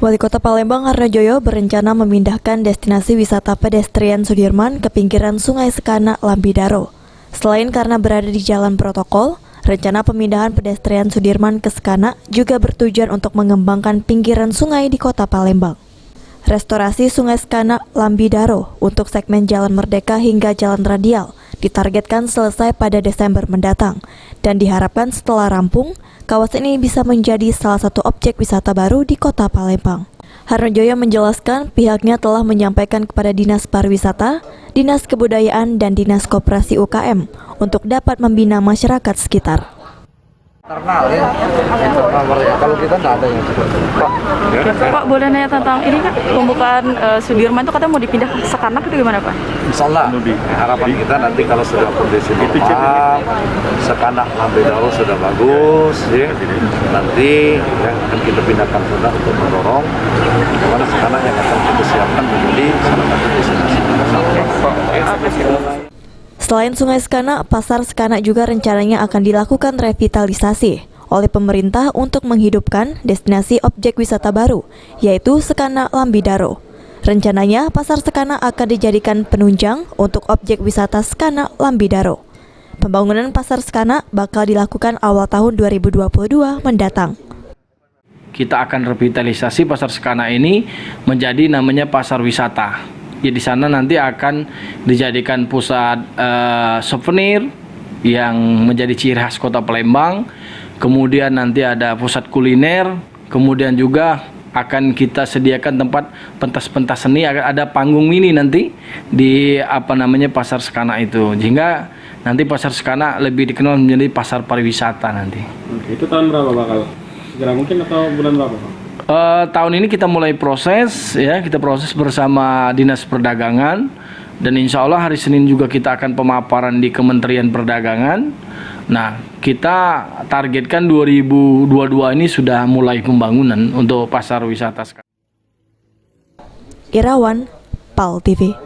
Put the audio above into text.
Wali Kota Palembang Haryojoyo berencana memindahkan destinasi wisata pedestrian Sudirman ke pinggiran Sungai Sekanak, Lambidaro. Selain karena berada di jalan protokol, rencana pemindahan pedestrian Sudirman ke Sekanak juga bertujuan untuk mengembangkan pinggiran sungai di Kota Palembang. Restorasi Sungai Sekanak, Lambidaro untuk segmen Jalan Merdeka hingga Jalan Radial ditargetkan selesai pada Desember mendatang, dan diharapkan setelah rampung, kawasan ini bisa menjadi salah satu objek wisata baru di Kota Palembang. Haryojoyo menjelaskan pihaknya telah menyampaikan kepada Dinas Pariwisata, Dinas Kebudayaan, dan Dinas Koperasi UKM untuk dapat membina masyarakat sekitar. Internal ya, internal ya. Kalau kita nggak ada yang seperti itu. Pak, boleh nanya tentang ini kan pembukaan Sudirman itu katanya mau dipindah ke Sekanak itu gimana Pak? Insya Allah, harapan kita nanti kalau sudah kondisi normal, Sekanak Lambidaro sudah bagus, ya, nanti ya, akan kita pindahkan sudah untuk mendorong bagaimana Sekanak yang akan kita siapkan menjadi salah satu destinasi. Selain Sungai Sekanak, Pasar Sekanak juga rencananya akan dilakukan revitalisasi oleh pemerintah untuk menghidupkan destinasi objek wisata baru, yaitu Sekanak Lambidaro. Rencananya, Pasar Sekanak akan dijadikan penunjang untuk objek wisata Sekanak Lambidaro. Pembangunan Pasar Sekanak bakal dilakukan awal tahun 2022 mendatang. Kita akan revitalisasi Pasar Sekanak ini menjadi namanya pasar wisata. Ya, di sana nanti akan dijadikan pusat souvenir yang menjadi ciri khas Kota Palembang. Kemudian nanti ada pusat kuliner. Kemudian juga akan kita sediakan tempat pentas-pentas seni. Ada panggung mini nanti di Pasar Sekanak itu. Sehingga nanti Pasar Sekanak lebih dikenal menjadi pasar pariwisata nanti. Oke, itu tahun berapa bakal? Segera mungkin atau bulan berapa Pak? Tahun ini kita mulai proses, ya, kita proses bersama Dinas Perdagangan, dan insya Allah hari Senin juga kita akan pemaparan di Kementerian Perdagangan. Nah, kita targetkan 2022 ini sudah mulai pembangunan untuk pasar wisata. Irawan, PAL TV.